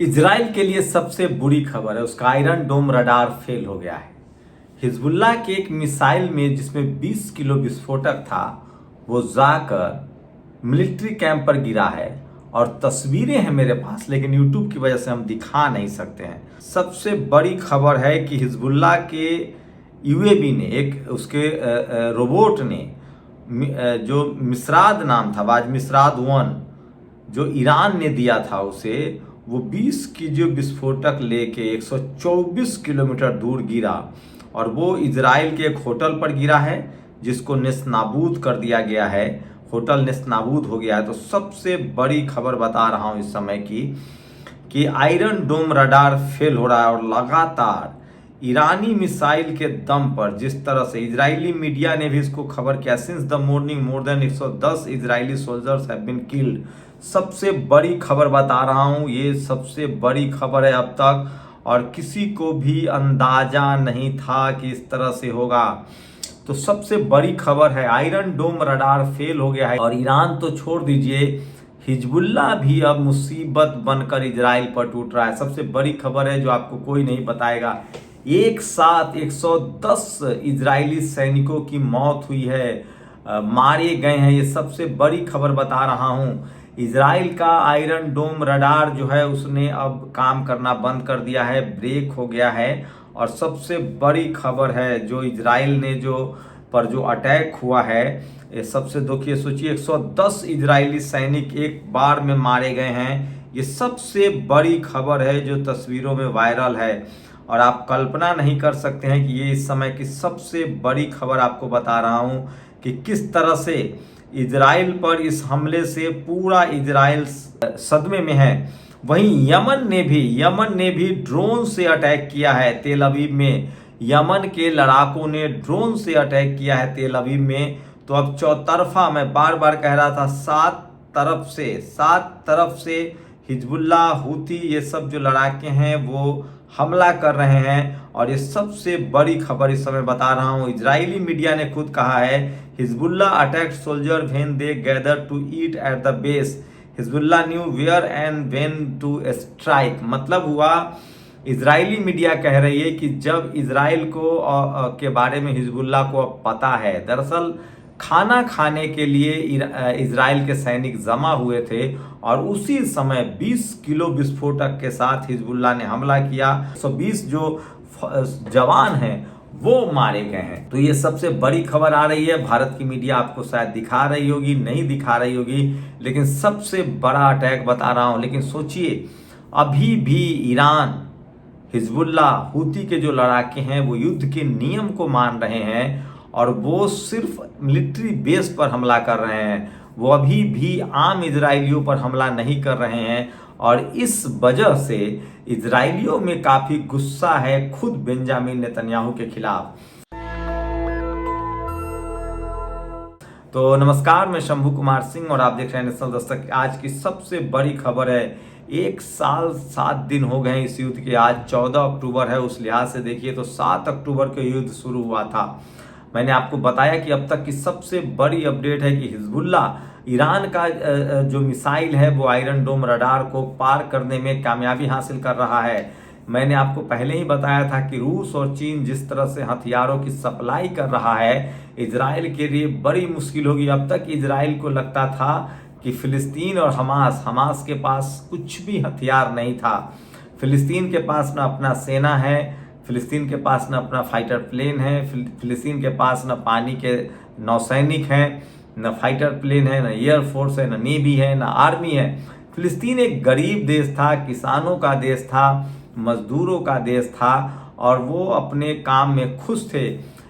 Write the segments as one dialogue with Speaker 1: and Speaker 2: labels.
Speaker 1: Israel के लिए सबसे बुरी खबर है, उसका आयरन डोम रडार फेल हो गया है। हिजबुल्लाह के एक मिसाइल में जिसमें 20 किलो विस्फोटक था, वो जाकर मिलिट्री कैंप पर गिरा है और तस्वीरें हैं मेरे पास, लेकिन यूट्यूब की वजह से हम दिखा नहीं सकते हैं। सबसे बड़ी खबर है कि हिजबुल्लाह के यूएवी ने एक उसके रोबोट ने जो मिसराद नाम था, वाज मिसराद 1, जो ईरान ने दिया था उसे, वो 20 की जो विस्फोटक लेके 124 किलोमीटर दूर गिरा और वो इजराइल के एक होटल पर गिरा है, जिसको नेस्तनाबूद कर दिया गया है। होटल नेस्तनाबूद हो गया है। तो सबसे बड़ी खबर बता रहा हूं इस समय की कि आयरन डोम रडार फेल हो रहा है और लगातार ईरानी मिसाइल के दम पर, जिस तरह से इजरायली मीडिया ने भी इसको खबर किया, since the morning more than 110 Israeli soldiers have been killed. सबसे बड़ी खबर बता रहा हूं, ये सबसे बड़ी खबर है अब तक, और किसी को भी अंदाजा नहीं था कि इस तरह से होगा। तो सबसे बड़ी खबर है, आयरन डोम रडार फेल हो गया है और ईरान तो छोड़ दीजिए, हिजबुल्लाह भी अब मुसीबत बनकर इजराइल पर टूट रहा है। सबसे बड़ी खबर है जो आपको कोई नहीं बताएगा, एक साथ 110 इजरायली सैनिकों की मौत हुई है, मारे गए हैं। ये सबसे बड़ी खबर बता रहा हूं। इजराइल का आयरन डोम रडार जो है उसने अब काम करना बंद कर दिया है, ब्रेक हो गया है। और सबसे बड़ी खबर है जो इजराइल ने जो अटैक हुआ है, ये सबसे दुखी, सोचिए 110 इजरायली सैनिक एक बार में मारे गए हैं। ये सबसे बड़ी खबर है जो तस्वीरों में वायरल है और आप कल्पना नहीं कर सकते हैं कि ये इस समय की सबसे बड़ी खबर आपको बता रहा हूं कि किस तरह से इजराइल पर इस हमले से पूरा इजराइल सदमे में है। वहीं यमन ने भी ड्रोन से अटैक किया है तेल अवीव में। यमन के लड़ाकों ने ड्रोन से अटैक किया है तेल अवीव में। तो अब चौतरफा, मैं बार बार कह रहा था, सात तरफ से हिजबुल्लाह, हूती, ये सब जो लड़ाके हैं वो हमला कर रहे हैं। और ये सबसे बड़ी खबर इस समय बता रहा हूं, इजरायली मीडिया ने खुद कहा है, Hezbollah attack soldier when they gather to eat at the base, Hezbollah knew where and when to strike. मतलब हुआ, इजरायली मीडिया कह रही है कि जब इजराइल को के बारे में हिजबुल्लाह को अब पता है, दरअसल खाना खाने के लिए इजराइल के सैनिक जमा हुए थे और उसी समय 20 किलो विस्फोटक के साथ हिजबुल्लाह ने हमला किया। 120 जो जवान हैं वो मारे गए हैं। तो ये सबसे बड़ी खबर आ रही है। भारत की मीडिया आपको शायद दिखा रही होगी, नहीं दिखा रही होगी, लेकिन सबसे बड़ा अटैक बता रहा हूं। लेकिन सोचिए, अभी भी ईरान, हिजबुल्लाह, हूती के जो लड़ाके हैं वो युद्ध के नियम को मान रहे हैं और वो सिर्फ मिलिट्री बेस पर हमला कर रहे हैं। वो अभी भी आम इजरायलियों पर हमला नहीं कर रहे हैं और इस वजह से इजरायलियों में काफी गुस्सा है खुद बेंजामिन नेतन्याहू के खिलाफ। तो नमस्कार, मैं शंभू कुमार सिंह और आप देख रहे हैं नेशनल दस्तक। आज की सबसे बड़ी खबर है, 1 साल 7 दिन हो गए इस युद्ध के। आज 14 अक्टूबर है, उस लिहाज से देखिए तो 7 अक्टूबर को युद्ध शुरू हुआ था। मैंने आपको बताया कि अब तक की सबसे बड़ी अपडेट है कि हिजबुल्लाह, ईरान का जो मिसाइल है वो आयरन डोम रडार को पार करने में कामयाबी हासिल कर रहा है। मैंने आपको पहले ही बताया था कि रूस और चीन जिस तरह से हथियारों की सप्लाई कर रहा है, इजराइल के लिए बड़ी मुश्किल होगी। अब तक इजराइल को लगता था कि फिलिस्तीन और हमास के पास कुछ भी हथियार नहीं था। फिलिस्तीन के पास न अपना सेना है, फिलिस्तीन के पास न अपना फाइटर प्लेन है, फिलिस्तीन के पास न पानी के नौसैनिक हैं, न फाइटर प्लेन है, न एयरफोर्स है, न नेवी है, न आर्मी है। फिलिस्तीन एक गरीब देश था, किसानों का देश था, मजदूरों का देश था और वो अपने काम में खुश थे।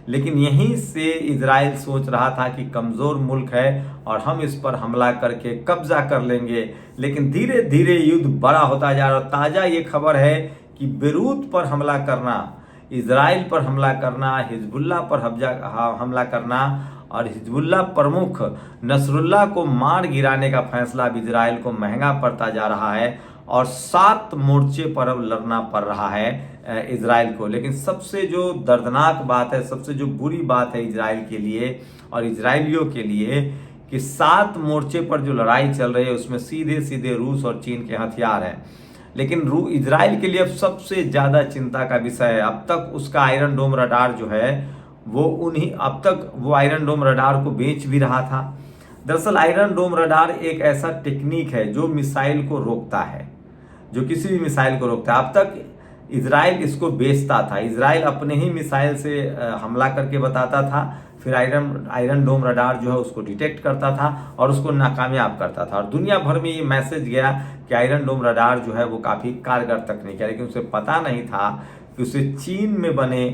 Speaker 1: लेकिन यहीं से इजराइल सोच रहा था कि कमज़ोर मुल्क है और हम इस पर हमला करके कब्जा कर लेंगे। लेकिन धीरे धीरे युद्ध बड़ा होता जा रहा है। ताज़ा ये खबर है कि बेरूत पर हमला करना, इजराइल पर हमला करना, हिजबुल्लाह पर हमला करना और हिजबुल्लाह प्रमुख नसरुल्लाह को मार गिराने का फैसला अब इजराइल को महंगा पड़ता जा रहा है और 7 मोर्चे पर अब लड़ना पड़ रहा है इजराइल को। लेकिन सबसे जो दर्दनाक बात है, सबसे जो बुरी बात है इजराइल के लिए और इजरायलियों के लिए, कि 7 मोर्चे पर जो लड़ाई चल रही है उसमें सीधे सीधे रूस और चीन के हथियार हैं। लेकिन इजराइल के लिए अब सबसे ज़्यादा चिंता का विषय है। अब तक उसका आयरन डोम रडार जो है वो अब तक वो आयरन डोम रडार को बेच भी रहा था। दरअसल आयरन डोम रडार एक ऐसा टेक्निक है जो मिसाइल को रोकता है, जो किसी भी मिसाइल को रोकता है। अब तक इजराइल इसको बेचता था, इजराइल अपने ही मिसाइल से हमला करके बताता था, फिर आयरन डोम रडार जो है उसको डिटेक्ट करता था और उसको नाकामयाब करता था, और दुनिया भर में ये मैसेज गया कि आयरन डोम रडार जो है वो काफ़ी कारगर तकनीक है। लेकिन उसे पता नहीं था कि उसे चीन में बने,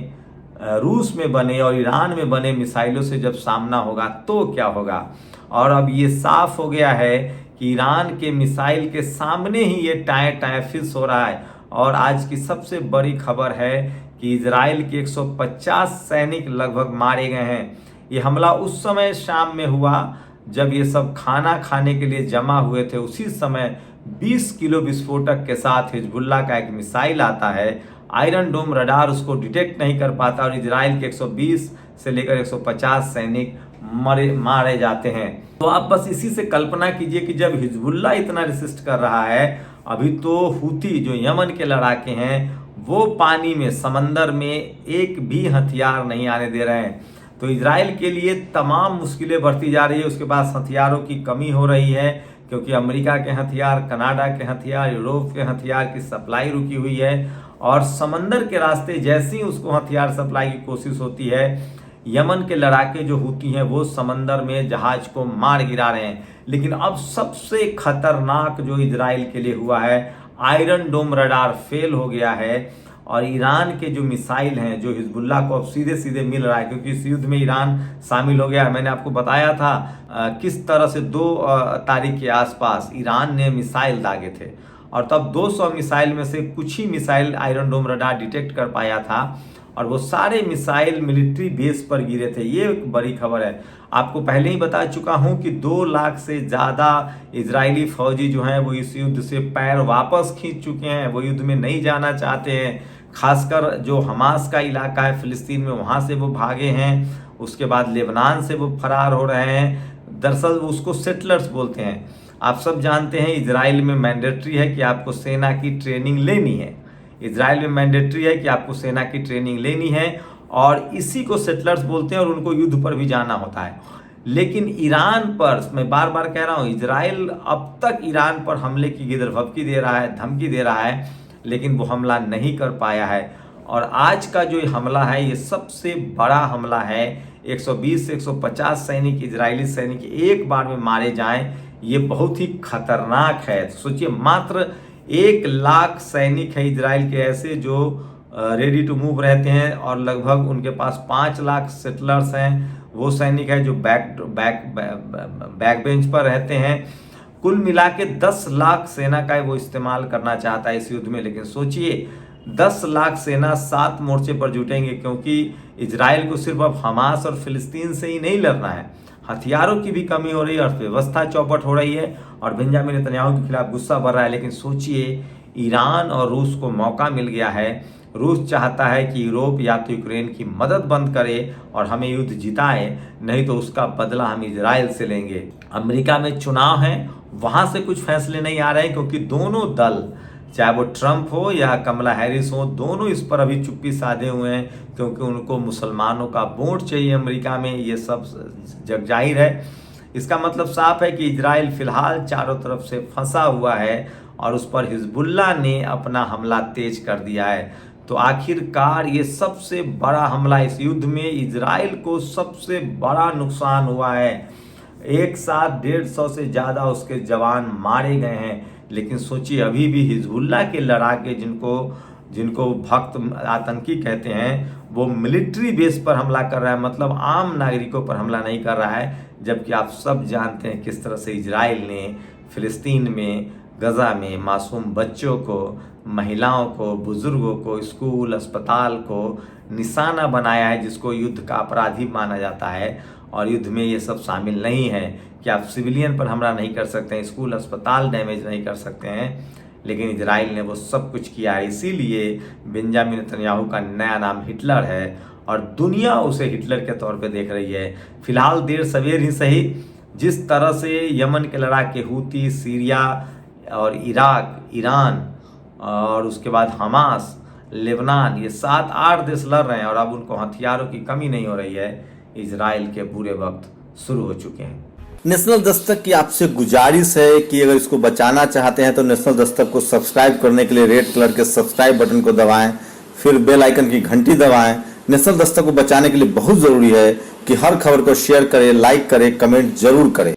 Speaker 1: रूस में बने और ईरान में बने मिसाइलों से जब सामना होगा तो क्या होगा। और अब ये साफ हो गया है कि ईरान के मिसाइल के सामने ही ये टाए फिस हो रहा है। और आज की सबसे बड़ी खबर है कि इजराइल के 150 सैनिक लगभग मारे गए हैं। ये हमला उस समय शाम में हुआ जब ये सब खाना खाने के लिए जमा हुए थे। उसी समय 20 किलो विस्फोटक के साथ हिजबुल्लाह का एक मिसाइल आता है, आयरन डोम रडार उसको डिटेक्ट नहीं कर पाता और इजराइल के 120 से लेकर 150 सैनिक मारे जाते हैं। तो आप बस इसी से कल्पना कीजिए कि जब हिजबुल्लाह इतना रेसिस्ट कर रहा है, अभी तो हूती जो यमन के लड़ाके हैं वो पानी में, समंदर में एक भी हथियार नहीं आने दे रहे हैं। तो इजराइल के लिए तमाम मुश्किलें बढ़ती जा रही है। उसके पास हथियारों की कमी हो रही है क्योंकि अमेरिका के हथियार, कनाडा के हथियार, यूरोप के हथियार की सप्लाई रुकी हुई है, और समंदर के रास्ते जैसे ही उसको हथियार सप्लाई की कोशिश होती है, यमन के लड़ाके जो हूती हैं वो समंदर में जहाज को मार गिरा रहे हैं। लेकिन अब सबसे खतरनाक जो इजराइल के लिए हुआ है, आयरन डोम रडार फेल हो गया है और ईरान के जो मिसाइल हैं जो हिजबुल्लाह को अब सीधे सीधे मिल रहा है, क्योंकि इस युद्ध में ईरान शामिल हो गया है। मैंने आपको बताया था किस तरह से 2 तारीख के आसपास ईरान ने मिसाइल दागे थे और तब 200 मिसाइल में से कुछ ही मिसाइल आयरन डोम रडार डिटेक्ट कर पाया था और वो सारे मिसाइल मिलिट्री बेस पर गिरे थे। ये एक बड़ी खबर है। आपको पहले ही बता चुका हूं कि 2 लाख से ज़्यादा इजरायली फौजी जो हैं वो इस युद्ध से पैर वापस खींच चुके हैं, वो युद्ध में नहीं जाना चाहते हैं। खासकर जो हमास का इलाका है फिलिस्तीन में, वहाँ से वो भागे हैं, उसके बाद लेबनान से वो फरार हो रहे हैं। दरअसल उसको सेटलर्स बोलते हैं। आप सब जानते हैं इजराइल में मैंडेटरी है कि आपको सेना की ट्रेनिंग लेनी है। इजराइल में मैंडेटरी है कि आपको सेना की ट्रेनिंग लेनी है और इसी को सेटलर्स बोलते हैं और उनको युद्ध पर भी जाना होता है। लेकिन ईरान पर, मैं बार बार कह रहा हूँ, इजराइल अब तक ईरान पर हमले की गिरफ्तारी दे रहा है, धमकी दे रहा है, लेकिन वो हमला नहीं कर पाया है। और आज का जो हमला है ये सबसे बड़ा हमला है। 120 से 150 सैनिक, इजरायली सैनिक एक बार में मारे जाएं, ये बहुत ही खतरनाक है। तो सोचिए, मात्र 1 लाख सैनिक है इजराइल के ऐसे जो रेडी टू मूव रहते हैं और लगभग उनके पास 5 लाख सेटलर्स हैं, वो सैनिक है जो बैक बेंच पर रहते हैं। कुल मिला के 10 लाख सेना का वो इस्तेमाल करना चाहता है इस युद्ध में। लेकिन सोचिए, 10 लाख सेना 7 मोर्चे पर जुटेंगे, क्योंकि इजराइल को सिर्फ अब हमास और फिलिस्तीन से ही नहीं लड़ना है, हथियारों की भी कमी हो रही है, अर्थव्यवस्था चौपट हो रही है और बेंजामिन नेतन्याहू के खिलाफ गुस्सा बढ़ रहा है। लेकिन सोचिए, ईरान और रूस को मौका मिल गया है। रूस चाहता है कि यूरोप या तो यूक्रेन की मदद बंद करे और हमें युद्ध जिताए, नहीं तो उसका बदला हम इजराइल से लेंगे। अमेरिका में चुनाव है, वहां से कुछ फैसले नहीं आ रहे हैं क्योंकि दोनों दल, चाहे वो ट्रंप हो या कमला हैरिस हो, दोनों इस पर अभी चुप्पी साधे हुए हैं क्योंकि उनको मुसलमानों का वोट चाहिए अमेरिका में। ये सब जग जाहिर है। इसका मतलब साफ है कि इजराइल फिलहाल चारों तरफ से फंसा हुआ है और उस पर हिजबुल्लाह ने अपना हमला तेज कर दिया है। तो आखिरकार ये सबसे बड़ा हमला इस युद्ध में इजराइल को सबसे बड़ा नुकसान हुआ है। एक साथ 150 से ज़्यादा उसके जवान मारे गए हैं। लेकिन सोचिए, अभी भी हिजबुल्लाह के लड़ाके जिनको भक्त आतंकी कहते हैं, वो मिलिट्री बेस पर हमला कर रहा है, मतलब आम नागरिकों पर हमला नहीं कर रहा है। जबकि आप सब जानते हैं किस तरह से इजराइल ने फिलिस्तीन में, गजा में मासूम बच्चों को, महिलाओं को, बुजुर्गों को, स्कूल अस्पताल को निशाना बनाया है, जिसको युद्ध का अपराधी माना जाता है। और युद्ध में ये सब शामिल नहीं है कि आप सिविलियन पर हमला नहीं कर सकते हैं, स्कूल अस्पताल डैमेज नहीं कर सकते हैं, लेकिन इजराइल ने वो सब कुछ किया है। इसीलिए बेंजामिन नेतन्याहू का नया नाम हिटलर है और दुनिया उसे हिटलर के तौर पे देख रही है। फिलहाल देर सवेर ही सही, जिस तरह से यमन के लड़ाके हूती, सीरिया और इराक, ईरान और उसके बाद हमास, लेबनान, ये 7-8 देश लड़ रहे हैं और अब उनको हथियारों की कमी नहीं हो रही है। इजराइल के बुरे वक्त शुरू हो चुके हैं।
Speaker 2: नेशनल दस्तक की आपसे गुजारिश है कि अगर इसको बचाना चाहते हैं तो नेशनल दस्तक को सब्सक्राइब करने के लिए रेड कलर के सब्सक्राइब बटन को दबाएं, फिर बेल आइकन की घंटी दबाएं। नेशनल दस्तक को बचाने के लिए बहुत जरूरी है कि हर खबर को शेयर करें, लाइक करें, कमेंट जरूर करें।